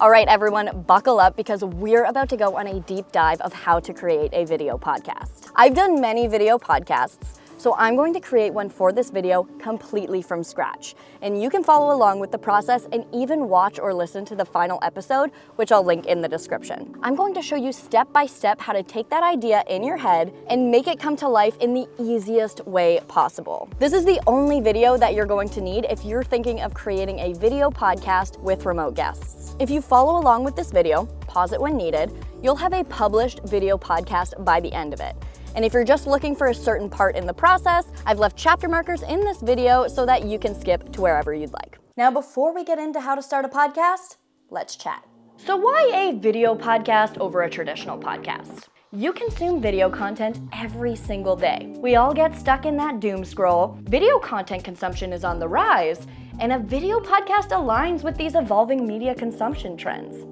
All right, everyone, buckle up because we're about to go on a deep dive of how to create a video podcast. I've done many video podcasts, so I'm going to create one for this video completely from scratch. And you can follow along with the process and even watch or listen to the final episode, which I'll link in the description. I'm going to show you step by step how to take that idea in your head and make it come to life in the easiest way possible. This is the only video that you're going to need if you're thinking of creating a video podcast with remote guests. If you follow along with this video, pause it when needed, you'll have a published video podcast by the end of it. And if you're just looking for a certain part in the process, I've left chapter markers in this video so that you can skip to wherever you'd like. Now, before we get into how to start a podcast, let's chat. So why a video podcast over a traditional podcast? You consume video content every single day. We all get stuck in that doom scroll. Video content consumption is on the rise, and a video podcast aligns with these evolving media consumption trends.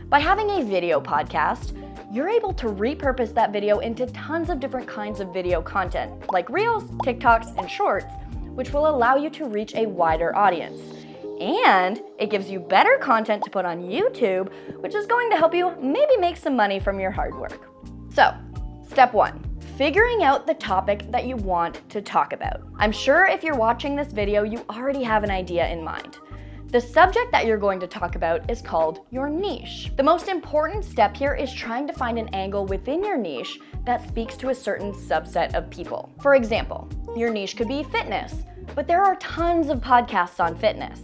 By having a video podcast, you're able to repurpose that video into tons of different kinds of video content, like Reels, TikToks, and Shorts, which will allow you to reach a wider audience. And it gives you better content to put on YouTube, which is going to help you maybe make some money from your hard work. So, step 1, figuring out the topic that you want to talk about. I'm sure if you're watching this video, you already have an idea in mind. The subject that you're going to talk about is called your niche. The most important step here is trying to find an angle within your niche that speaks to a certain subset of people. For example, your niche could be fitness, but there are tons of podcasts on fitness.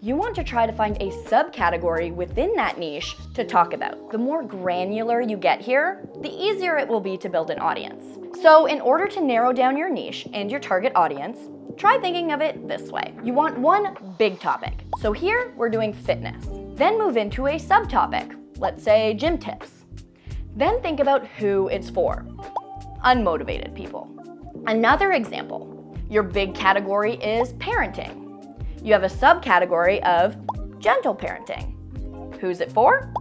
You want to try to find a subcategory within that niche to talk about. The more granular you get here, the easier it will be to build an audience. So in order to narrow down your niche and your target audience, try thinking of it this way. You want one big topic. So here we're doing fitness. Then move into a subtopic, let's say gym tips. Then think about who it's for. Unmotivated people. Another example, your big category is parenting. You have a subcategory of gentle parenting. Who's it for?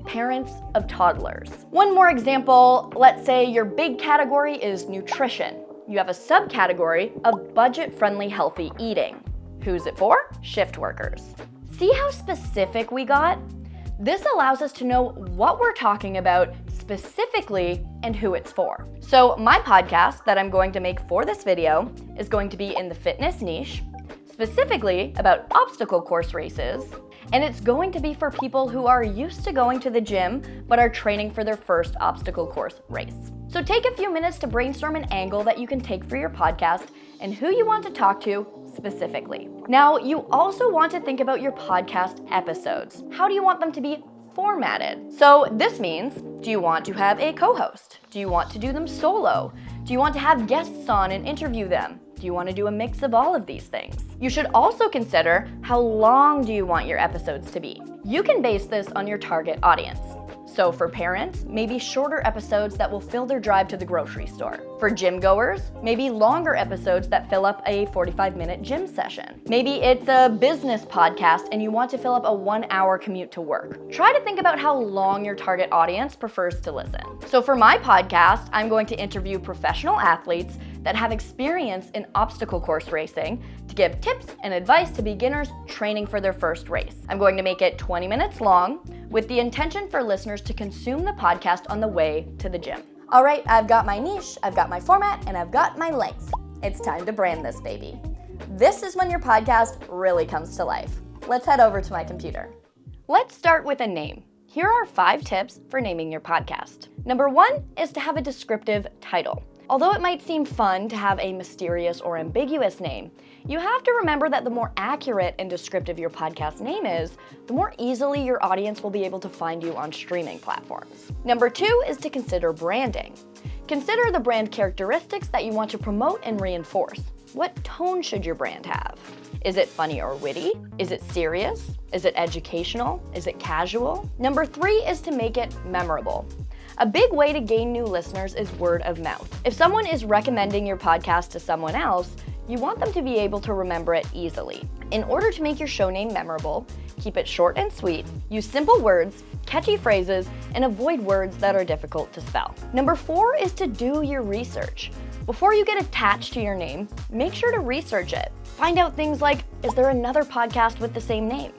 Parents of toddlers. One more example, let's say your big category is nutrition. You have a subcategory of budget-friendly healthy eating. Who's it for? Shift workers. See how specific we got? This allows us to know what we're talking about specifically and who it's for. So my podcast that I'm going to make for this video is going to be in the fitness niche, specifically about obstacle course races, and it's going to be for people who are used to going to the gym but are training for their first obstacle course race. So take a few minutes to brainstorm an angle that you can take for your podcast and who you want to talk to specifically. Now, you also want to think about your podcast episodes. How do you want them to be formatted? So this means, do you want to have a co-host? Do you want to do them solo? Do you want to have guests on and interview them? Do you want to do a mix of all of these things? You should also consider how long do you want your episodes to be. You can base this on your target audience. So for parents, maybe shorter episodes that will fill their drive to the grocery store. For gym goers, maybe longer episodes that fill up a 45-minute gym session. Maybe it's a business podcast and you want to fill up a 1-hour commute to work. Try to think about how long your target audience prefers to listen. So for my podcast, I'm going to interview professional athletes that have experience in obstacle course racing to give tips and advice to beginners training for their first race. I'm going to make it 20 minutes long with the intention for listeners to consume the podcast on the way to the gym. All right, I've got my niche, I've got my format, and I've got my length. It's time to brand this baby. This is when your podcast really comes to life. Let's head over to my computer. Let's start with a name. Here are 5 tips for naming your podcast. Number 1 is to have a descriptive title. Although it might seem fun to have a mysterious or ambiguous name, you have to remember that the more accurate and descriptive your podcast name is, the more easily your audience will be able to find you on streaming platforms. Number 2 is to consider branding. Consider the brand characteristics that you want to promote and reinforce. What tone should your brand have? Is it funny or witty? Is it serious? Is it educational? Is it casual? Number 3 is to make it memorable. A big way to gain new listeners is word of mouth. If someone is recommending your podcast to someone else, you want them to be able to remember it easily. In order to make your show name memorable, keep it short and sweet, use simple words, catchy phrases, and avoid words that are difficult to spell. Number 4 is to do your research. Before you get attached to your name, make sure to research it. Find out things like, is there another podcast with the same name?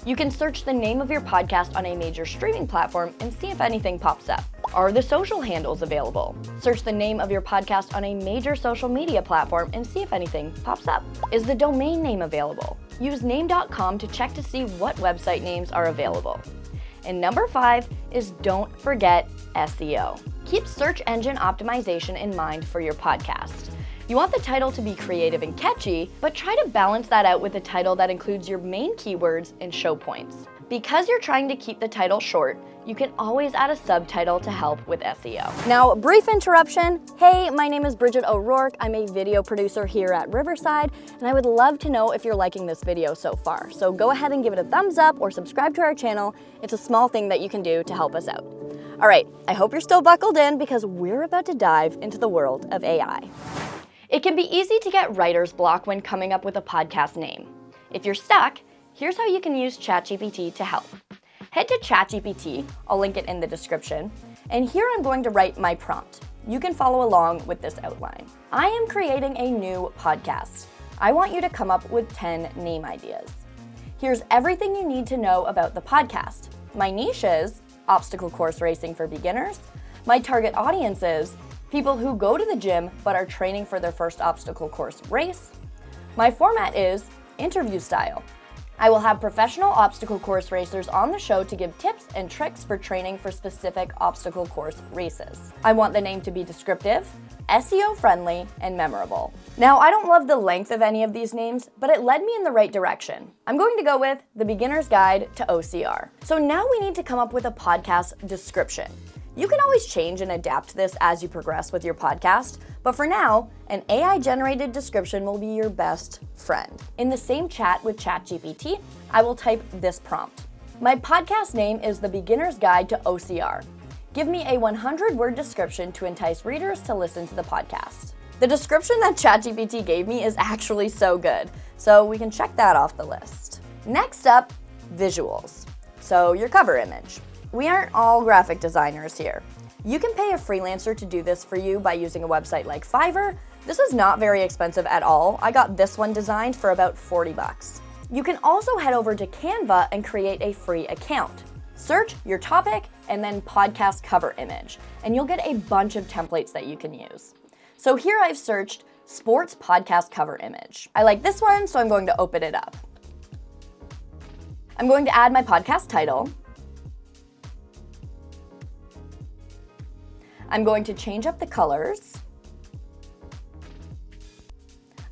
You can search the name of your podcast on a major streaming platform and see if anything pops up. Are the social handles available? Search the name of your podcast on a major social media platform and see if anything pops up. Is the domain name available? Use name.com to check to see what website names are available. And number 5 is don't forget SEO. Keep search engine optimization in mind for your podcast. You want the title to be creative and catchy, but try to balance that out with a title that includes your main keywords and show points. Because you're trying to keep the title short, you can always add a subtitle to help with SEO. Now, brief interruption. Hey, my name is Bridget O'Rourke. I'm a video producer here at Riverside, and I would love to know if you're liking this video so far. So go ahead and give it a thumbs up or subscribe to our channel. It's a small thing that you can do to help us out. All right, I hope you're still buckled in because we're about to dive into the world of AI. It can be easy to get writer's block when coming up with a podcast name. If you're stuck, here's how you can use ChatGPT to help. Head to ChatGPT, I'll link it in the description, and here I'm going to write my prompt. You can follow along with this outline. I am creating a new podcast. I want you to come up with 10 name ideas. Here's everything you need to know about the podcast. My niche is obstacle course racing for beginners. My target audience is people who go to the gym but are training for their first obstacle course race. My format is interview style. I will have professional obstacle course racers on the show to give tips and tricks for training for specific obstacle course races. I want the name to be descriptive, SEO friendly, and memorable. Now, I don't love the length of any of these names, but it led me in the right direction. I'm going to go with The Beginner's Guide to OCR. So now we need to come up with a podcast description. You can always change and adapt this as you progress with your podcast, but for now, an AI-generated description will be your best friend. In the same chat with ChatGPT, I will type this prompt. My podcast name is The Beginner's Guide to OCR. Give me a 100-word description to entice readers to listen to the podcast. The description that ChatGPT gave me is actually so good, so we can check that off the list. Next up, visuals. So your cover image. We aren't all graphic designers here. You can pay a freelancer to do this for you by using a website like Fiverr. This is not very expensive at all. I got this one designed for about 40 bucks. You can also head over to Canva and create a free account. Search your topic and then podcast cover image, and you'll get a bunch of templates that you can use. So here I've searched sports podcast cover image. I like this one, so I'm going to open it up. I'm going to add my podcast title. I'm going to change up the colors.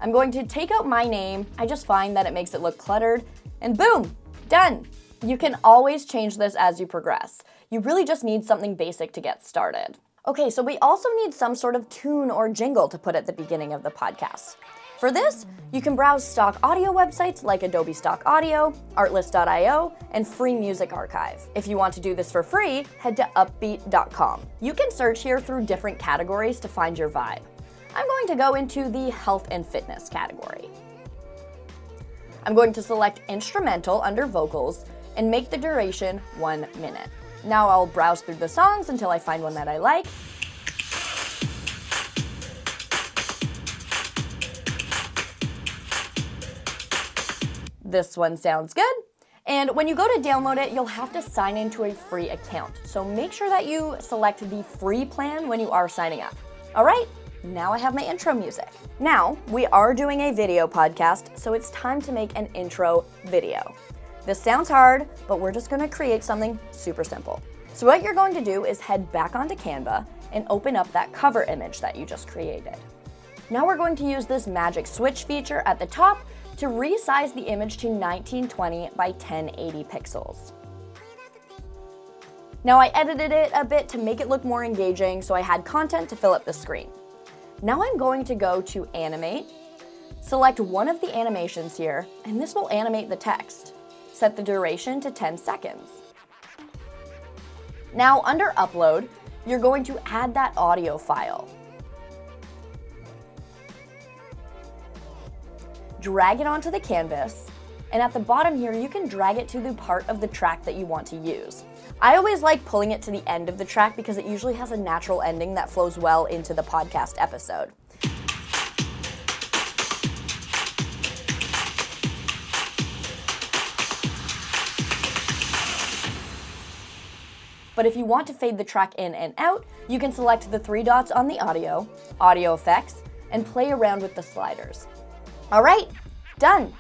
I'm going to take out my name. I just find that it makes it look cluttered. And boom, done. You can always change this as you progress. You really just need something basic to get started. Okay, so we also need some sort of tune or jingle to put at the beginning of the podcast. For this, you can browse stock audio websites like Adobe Stock Audio, Artlist.io, and Free Music Archive. If you want to do this for free, head to upbeat.com. You can search here through different categories to find your vibe. I'm going to go into the health and fitness category. I'm going to select instrumental under vocals and make the duration 1 minute. Now I'll browse through the songs until I find one that I like. This one sounds good. And when you go to download it, you'll have to sign into a free account. So make sure that you select the free plan when you are signing up. All right, now I have my intro music. Now, we are doing a video podcast, so it's time to make an intro video. This sounds hard, but we're just gonna create something super simple. So what you're going to do is head back onto Canva and open up that cover image that you just created. Now we're going to use this magic switch feature at the top to resize the image to 1920 by 1080 pixels. Now I edited it a bit to make it look more engaging, so I had content to fill up the screen. Now I'm going to go to Animate, select one of the animations here, and this will animate the text. Set the duration to 10 seconds. Now under Upload, you're going to add that audio file. Drag it onto the canvas, and at the bottom here, you can drag it to the part of the track that you want to use. I always like pulling it to the end of the track because it usually has a natural ending that flows well into the podcast episode. But if you want to fade the track in and out, you can select the 3 dots on the audio effects, and play around with the sliders. All right, done.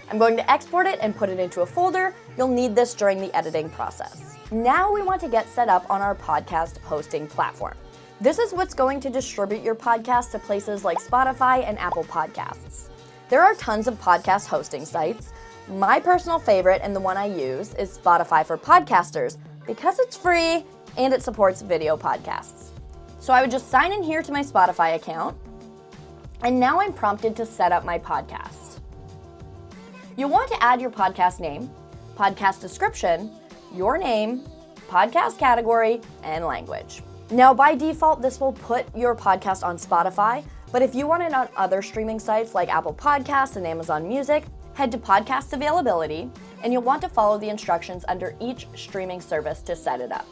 I'm going to export it and put it into a folder. You'll need this during the editing process. Now we want to get set up on our podcast hosting platform. This is what's going to distribute your podcast to places like Spotify and Apple Podcasts. There are tons of podcast hosting sites. My personal favorite and the one I use is Spotify for Podcasters because it's free and it supports video podcasts. So I would just sign in here to my Spotify account, and now I'm prompted to set up my podcast. You'll want to add your podcast name, podcast description, your name, podcast category, and language. Now, by default, this will put your podcast on Spotify, but if you want it on other streaming sites like Apple Podcasts and Amazon Music, head to Podcast Availability, and you'll want to follow the instructions under each streaming service to set it up.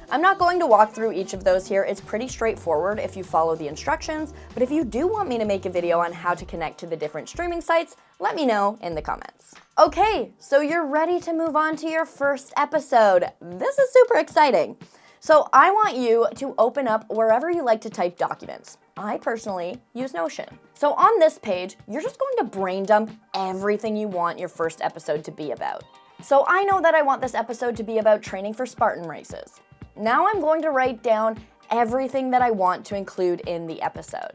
I'm not going to walk through each of those here. It's pretty straightforward if you follow the instructions, but if you do want me to make a video on how to connect to the different streaming sites, let me know in the comments. Okay, so you're ready to move on to your first episode. This is super exciting. So I want you to open up wherever you like to type documents. I personally use Notion. So on this page, you're just going to brain dump everything you want your first episode to be about. So I know that I want this episode to be about training for Spartan races. Now I'm going to write down everything that I want to include in the episode.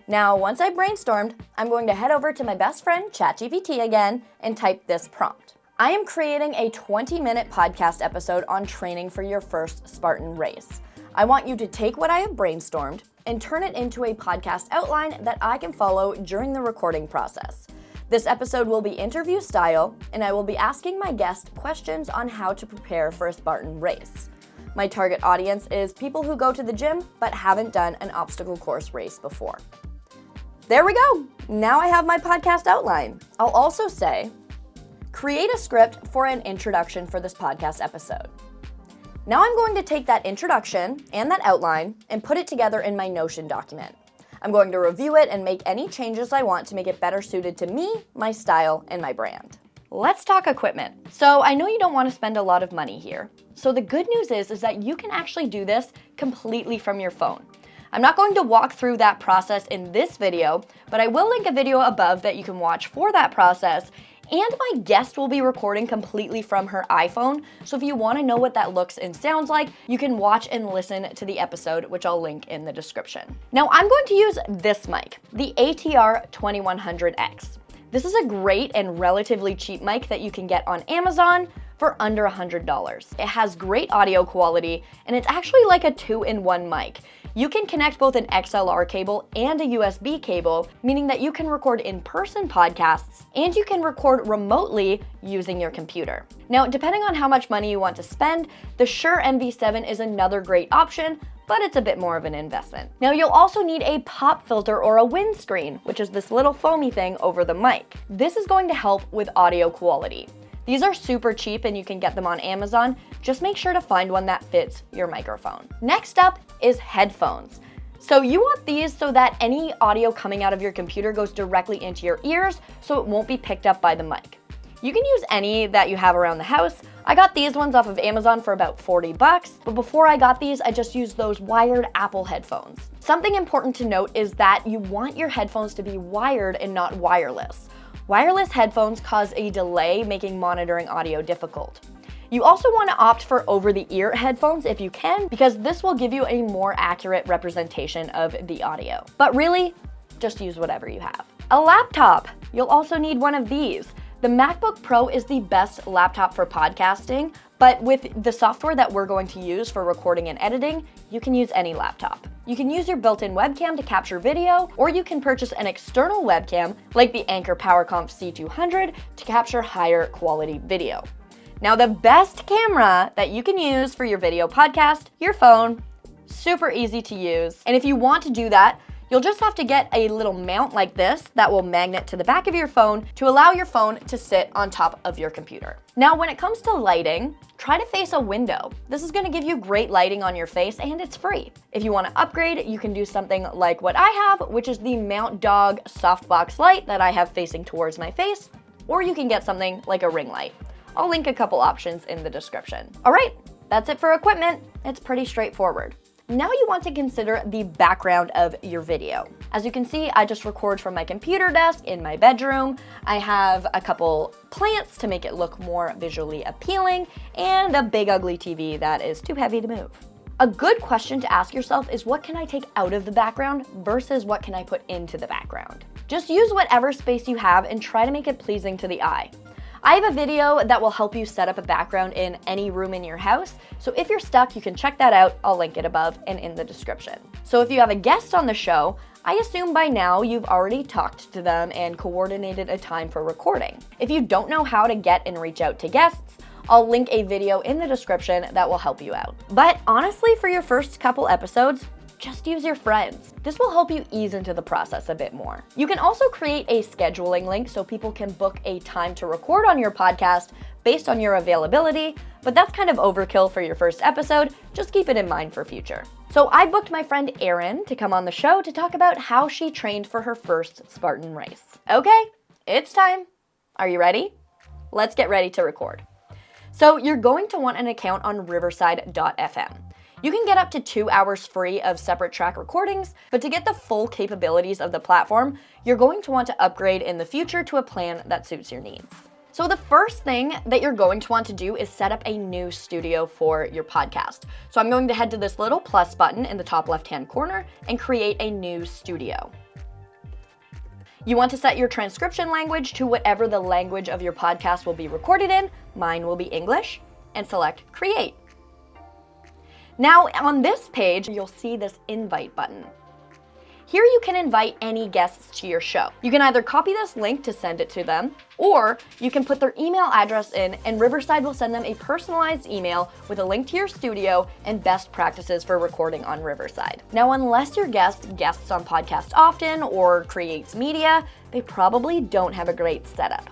Now, once I brainstormed, I'm going to head over to my best friend, ChatGPT again, and type this prompt. I am creating a 20-minute podcast episode on training for your first Spartan race. I want you to take what I have brainstormed and turn it into a podcast outline that I can follow during the recording process. This episode will be interview style, and I will be asking my guest questions on how to prepare for a Spartan race. My target audience is people who go to the gym but haven't done an obstacle course race before. There we go. Now I have my podcast outline. I'll also say, create a script for an introduction for this podcast episode. Now I'm going to take that introduction and that outline and put it together in my Notion document. I'm going to review it and make any changes I want to make it better suited to me, my style, and my brand. Let's talk equipment. So I know you don't want to spend a lot of money here. So the good news is that you can actually do this completely from your phone. I'm not going to walk through that process in this video, but I will link a video above that you can watch for that process. And my guest will be recording completely from her iPhone, so if you want to know what that looks and sounds like, you can watch and listen to the episode, which I'll link in the description. Now I'm going to use this mic, the ATR 2100X. This is a great and relatively cheap mic that you can get on Amazon for under $100. It has great audio quality, and it's actually like a 2-in-1 mic. You can connect both an XLR cable and a USB cable, meaning that you can record in-person podcasts and you can record remotely using your computer. Now, depending on how much money you want to spend, the Shure MV7 is another great option, but it's a bit more of an investment. Now, you'll also need a pop filter or a windscreen, which is this little foamy thing over the mic. This is going to help with audio quality. These are super cheap and you can get them on Amazon. Just make sure to find one that fits your microphone. Next up is headphones. So you want these so that any audio coming out of your computer goes directly into your ears so it won't be picked up by the mic. You can use any that you have around the house. I got these ones off of Amazon for about $40, but before I got these, I just used those wired Apple headphones. Something important to note is that you want your headphones to be wired and not wireless. Wireless headphones cause a delay, making monitoring audio difficult. You also want to opt for over-the-ear headphones if you can, because this will give you a more accurate representation of the audio. But really, just use whatever you have. A laptop. You'll also need one of these. The MacBook Pro is the best laptop for podcasting, but with the software that we're going to use for recording and editing, you can use any laptop. You can use your built-in webcam to capture video, or you can purchase an external webcam like the Anker PowerConf C200 to capture higher quality video. Now, the best camera that you can use for your video podcast, your phone, super easy to use. And if you want to do that, you'll just have to get a little mount like this that will magnet to the back of your phone to allow your phone to sit on top of your computer. Now, when it comes to lighting, try to face a window. This is going to give you great lighting on your face and it's free. If you want to upgrade, you can do something like what I have, which is the Mount Dog softbox light that I have facing towards my face, or you can get something like a ring light. I'll link a couple options in the description. All right, That's it for equipment. It's pretty straightforward. Now you want to consider the background of your video. As you can see, I just record from my computer desk in my bedroom. I have a couple plants to make it look more visually appealing, and a big ugly TV that is too heavy to move. A good question to ask yourself is, what can I take out of the background versus what can I put into the background? Just use whatever space you have and try to make it pleasing to the eye. I have a video that will help you set up a background in any room in your house, so if you're stuck, you can check that out. I'll link it above and in the description. So if you have a guest on the show, I assume by now you've already talked to them and coordinated a time for recording. If you don't know how to get and reach out to guests, I'll link a video in the description that will help you out. But honestly, for your first couple episodes, just use your friends. This will help you ease into the process a bit more. You can also create a scheduling link so people can book a time to record on your podcast based on your availability, but that's kind of overkill for your first episode. Just keep it in mind for future. So I booked my friend Erin to come on the show to talk about how she trained for her first Spartan race. Okay, it's time. Are you ready? Let's get ready to record. So you're going to want an account on Riverside.fm. You can get up to 2 hours free of separate track recordings, but to get the full capabilities of the platform, you're going to want to upgrade in the future to a plan that suits your needs. So the first thing that you're going to want to do is set up a new studio for your podcast. So I'm going to head to this little plus button in the top left-hand corner and create a new studio. You want to set your transcription language to whatever the language of your podcast will be recorded in. Mine will be English, and select Create. Now on this page, you'll see this invite button. Here you can invite any guests to your show. You can either copy this link to send it to them, or you can put their email address in and Riverside will send them a personalized email with a link to your studio and best practices for recording on Riverside. Now, unless your guest guests on podcasts often or creates media, they probably don't have a great setup.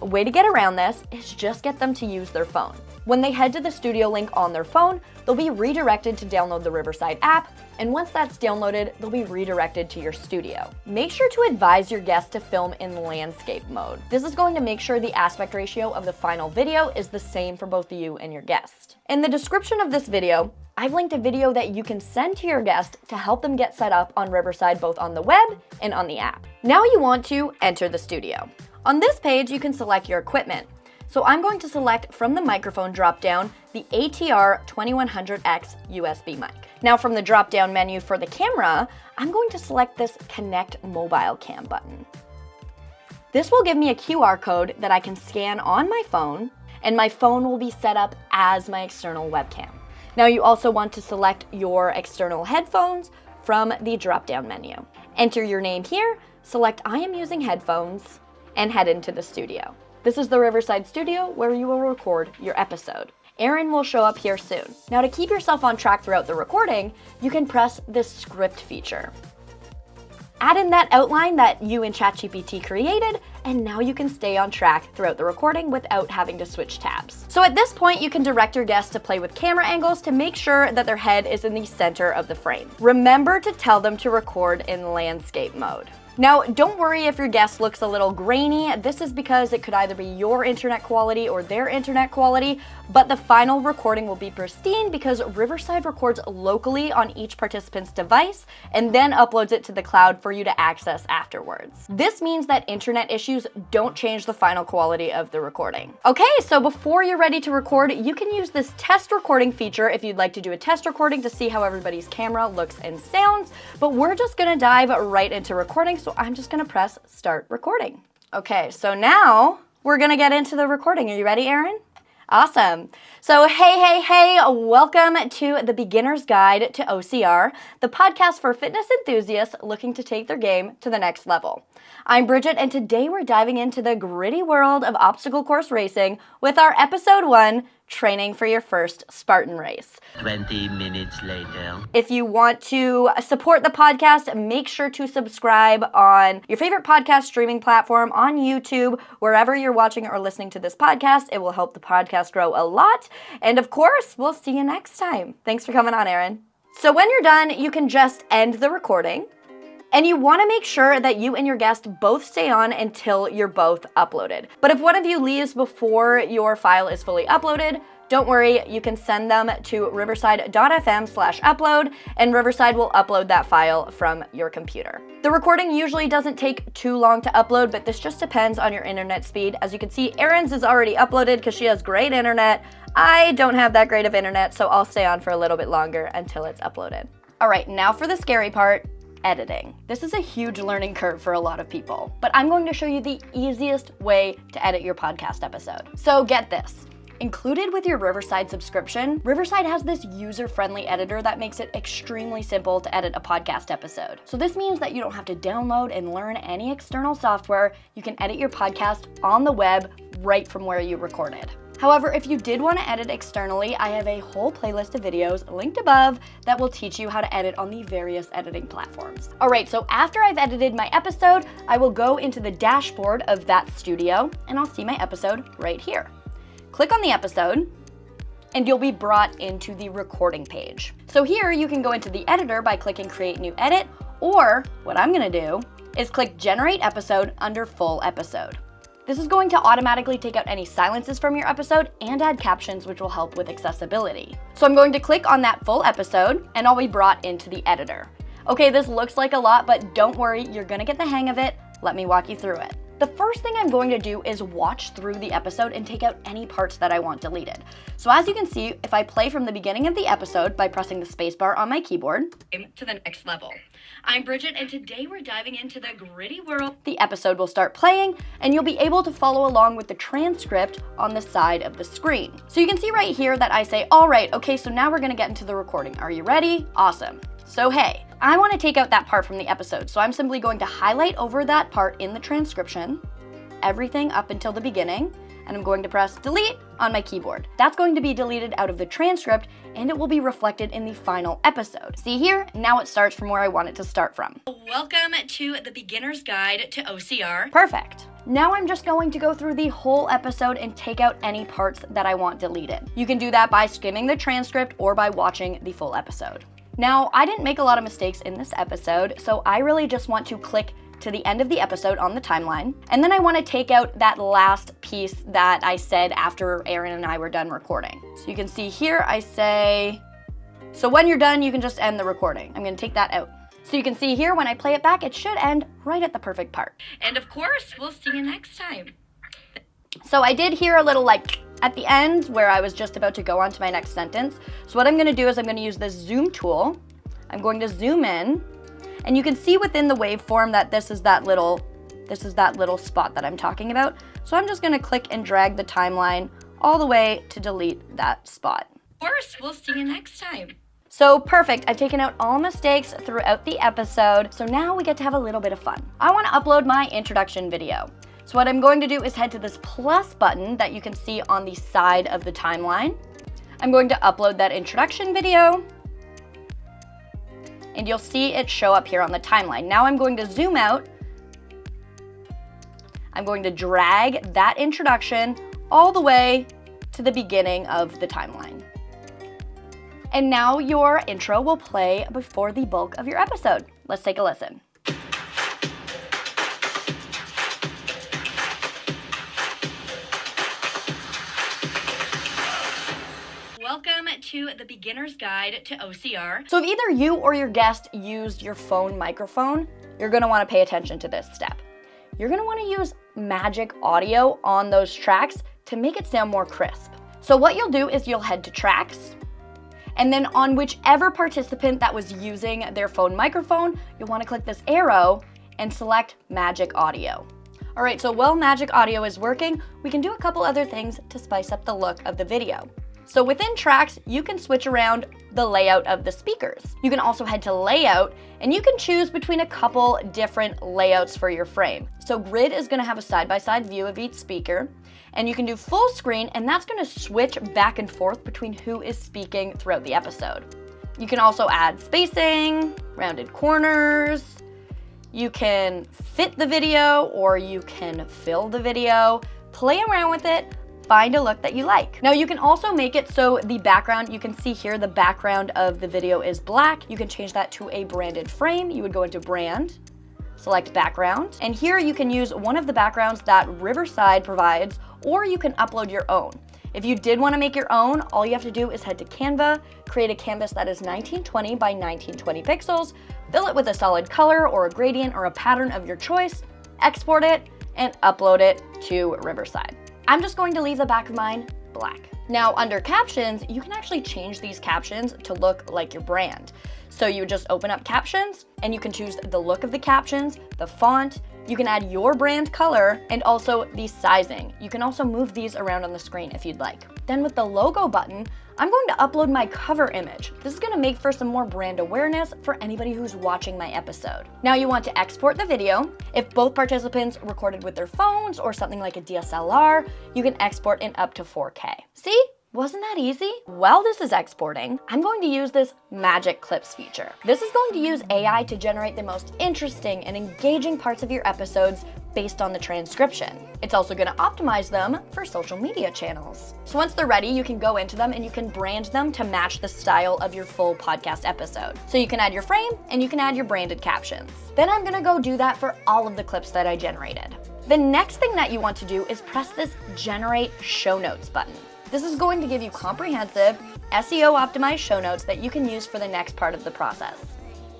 A way to get around this is just get them to use their phone. When they head to the studio link on their phone, they'll be redirected to download the Riverside app, and once that's downloaded, they'll be redirected to your studio. Make sure to advise your guests to film in landscape mode. This is going to make sure the aspect ratio of the final video is the same for both you and your guest. In the description of this video, I've linked a video that you can send to your guest to help them get set up on Riverside both on the web and on the app. Now you want to enter the studio. On this page, you can select your equipment. So I'm going to select from the microphone dropdown the ATR 2100X USB mic. Now from the drop-down menu for the camera, I'm going to select this Connect Mobile Cam button. This will give me a QR code that I can scan on my phone, and my phone will be set up as my external webcam. Now you also want to select your external headphones from the drop-down menu. Enter your name here, select I am using headphones, and head into the studio. This is the Riverside studio where you will record your episode. Erin will show up here soon. Now to keep yourself on track throughout the recording, you can press this script feature. Add in that outline that you and ChatGPT created, and now you can stay on track throughout the recording without having to switch tabs. So at this point, you can direct your guests to play with camera angles to make sure that their head is in the center of the frame. Remember to tell them to record in landscape mode. Now, don't worry if your guest looks a little grainy. This is because it could either be your internet quality or their internet quality, but the final recording will be pristine because Riverside records locally on each participant's device and then uploads it to the cloud for you to access afterwards. This means that internet issues don't change the final quality of the recording. Okay, so before you're ready to record, you can use this test recording feature if you'd like to do a test recording to see how everybody's camera looks and sounds, but we're just gonna dive right into recording. So I'm just gonna press start recording. Okay, so now we're gonna get into the recording. Are you ready, Erin? Awesome. So hey, welcome to the Beginner's Guide to OCR, the podcast for fitness enthusiasts looking to take their game to the next level. I'm Bridget, and today we're diving into the gritty world of obstacle course racing with our episode 1, training for your first Spartan race. 20 minutes later. If you want to support the podcast, make sure to subscribe on your favorite podcast streaming platform, on YouTube, wherever you're watching or listening to this podcast. It will help the podcast grow a lot. And of course, we'll see you next time. Thanks for coming on, Erin. So when you're done, you can just end the recording. And you want to make sure that you and your guest both stay on until you're both uploaded. But if one of you leaves before your file is fully uploaded, don't worry, you can send them to riverside.fm/upload, and Riverside will upload that file from your computer. The recording usually doesn't take too long to upload, but this just depends on your internet speed. As you can see, Erin's is already uploaded because she has great internet. I don't have that great of internet, so I'll stay on for a little bit longer until it's uploaded. All right, now for the scary part. Editing. This is a huge learning curve for a lot of people, but I'm going to show you the easiest way to edit your podcast episode. So get this. Included with your Riverside subscription, Riverside has this user-friendly editor that makes it extremely simple to edit a podcast episode. So this means that you don't have to download and learn any external software. You can edit your podcast on the web right from where you recorded. However, if you did want to edit externally, I have a whole playlist of videos linked above that will teach you how to edit on the various editing platforms. All right, so after I've edited my episode, I will go into the dashboard of that studio and I'll see my episode right here. Click on the episode and you'll be brought into the recording page. So here you can go into the editor by clicking Create New Edit, or what I'm gonna do is click Generate Episode under Full Episode. This is going to automatically take out any silences from your episode and add captions, which will help with accessibility. So I'm going to click on that full episode and I'll be brought into the editor. Okay, this looks like a lot, but don't worry, you're gonna get the hang of it. Let me walk you through it. The first thing I'm going to do is watch through the episode and take out any parts that I want deleted. So as you can see, if I play from the beginning of the episode by pressing the spacebar on my keyboard, to the next level. I'm Bridget, and today we're diving into the gritty world. The episode will start playing, and you'll be able to follow along with the transcript on the side of the screen. So you can see right here that I say, all right, okay, so now we're gonna get into the recording. Are you ready? Awesome. So hey, I wanna take out that part from the episode, so I'm simply going to highlight over that part in the transcription, everything up until the beginning, and I'm going to press delete on my keyboard. That's going to be deleted out of the transcript and it will be reflected in the final episode. See here? Now it starts from where I want it to start from. Welcome to the Beginner's Guide to OCR. Perfect. Now I'm just going to go through the whole episode and take out any parts that I want deleted. You can do that by skimming the transcript or by watching the full episode. Now, I didn't make a lot of mistakes in this episode, so I really just want to click to the end of the episode on the timeline. And then I want to take out that last piece that I said after Erin and I were done recording. So you can see here I say, so when you're done, you can just end the recording. I'm going to take that out. So you can see here when I play it back, it should end right at the perfect part. And of course, we'll see you next time. So I did hear a little like at the end where I was just about to go on to my next sentence. So what I'm going to do is I'm going to use this zoom tool. I'm going to zoom in. And you can see within the waveform that this is that little spot that I'm talking about. So I'm just gonna click and drag the timeline all the way to delete that spot. Of course, we'll see you next time. So perfect, I've taken out all mistakes throughout the episode. So now we get to have a little bit of fun. I wanna upload my introduction video. So what I'm going to do is head to this plus button that you can see on the side of the timeline. I'm going to upload that introduction video. And you'll see it show up here on the timeline. Now I'm going to zoom out. I'm going to drag that introduction all the way to the beginning of the timeline. And now your intro will play before the bulk of your episode. Let's take a listen. Welcome to the Beginner's Guide to OCR. So if either you or your guest used your phone microphone, you're gonna wanna pay attention to this step. You're gonna wanna use magic audio on those tracks to make it sound more crisp. So what you'll do is you'll head to tracks, and then on whichever participant that was using their phone microphone, you'll wanna click this arrow and select magic audio. All right, so while magic audio is working, we can do a couple other things to spice up the look of the video. So within tracks, you can switch around the layout of the speakers. You can also head to layout and you can choose between a couple different layouts for your frame. So grid is gonna have a side-by-side view of each speaker, and you can do full screen, and that's gonna switch back and forth between who is speaking throughout the episode. You can also add spacing, rounded corners. You can fit the video or you can fill the video, play around with it, find a look that you like. Now you can also make it so the background, you can see here the background of the video is black. You can change that to a branded frame. You would go into brand, select background, and here you can use one of the backgrounds that Riverside provides, or you can upload your own. If you did want to make your own, all you have to do is head to Canva, create a canvas that is 1920 by 1920 pixels, fill it with a solid color or a gradient or a pattern of your choice, export it, and upload it to Riverside. I'm just going to leave the back of mine black. Now, under captions, you can actually change these captions to look like your brand. So you would just open up captions and you can choose the look of the captions, the font, you can add your brand color, and also the sizing. You can also move these around on the screen if you'd like. Then with the logo button, I'm going to upload my cover image. This is going to make for some more brand awareness for anybody who's watching my episode. Now you want to export the video. If both participants recorded with their phones or something like a DSLR, you can export in up to 4K. See? Wasn't that easy? While this is exporting, I'm going to use this Magic Clips feature. This is going to use AI to generate the most interesting and engaging parts of your episodes based on the transcription. It's also going to optimize them for social media channels. So once they're ready, you can go into them and you can brand them to match the style of your full podcast episode. So you can add your frame and you can add your branded captions. Then I'm going to go do that for all of the clips that I generated. The next thing that you want to do is press this Generate Show Notes button. This is going to give you comprehensive, SEO-optimized show notes that you can use for the next part of the process.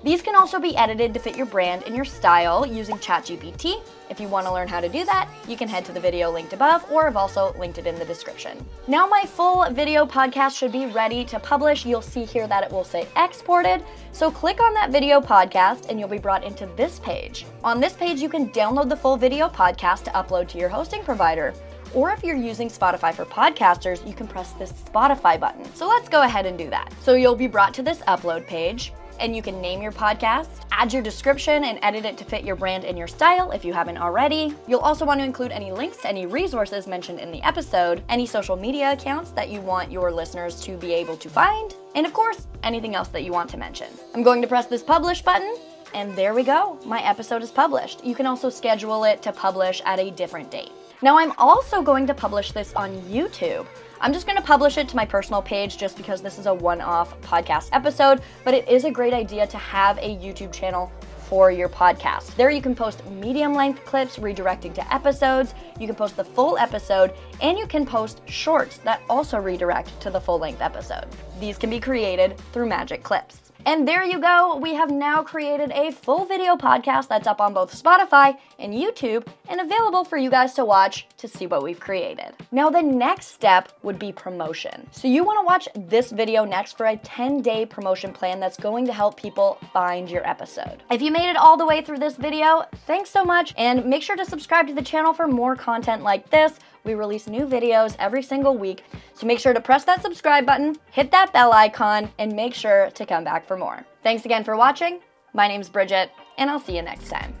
These can also be edited to fit your brand and your style using ChatGPT. If you want to learn how to do that, you can head to the video linked above, or I've also linked it in the description. Now my full video podcast should be ready to publish. You'll see here that it will say exported. So click on that video podcast and you'll be brought into this page. On this page, you can download the full video podcast to upload to your hosting provider. Or if you're using Spotify for podcasters, you can press this Spotify button. So let's go ahead and do that. So you'll be brought to this upload page and you can name your podcast, add your description and edit it to fit your brand and your style if you haven't already. You'll also want to include any links to any resources mentioned in the episode, any social media accounts that you want your listeners to be able to find, and of course, anything else that you want to mention. I'm going to press this publish button. And there we go, my episode is published. You can also schedule it to publish at a different date. Now I'm also going to publish this on YouTube. I'm just going to publish it to my personal page just because this is a one-off podcast episode, but it is a great idea to have a YouTube channel for your podcast. There you can post medium-length clips redirecting to episodes, you can post the full episode, and you can post shorts that also redirect to the full-length episode. These can be created through Magic Clips. And there you go, we have now created a full video podcast that's up on both Spotify and YouTube and available for you guys to watch to see what we've created. Now the next step would be promotion. So you want to watch this video next for a 10-day promotion plan that's going to help people find your episode. If you made it all the way through this video, thanks so much, and make sure to subscribe to the channel for more content like this. We release new videos every single week, so make sure to press that subscribe button, hit that bell icon, and make sure to come back for more. Thanks again for watching. My name's Bridget, and I'll see you next time.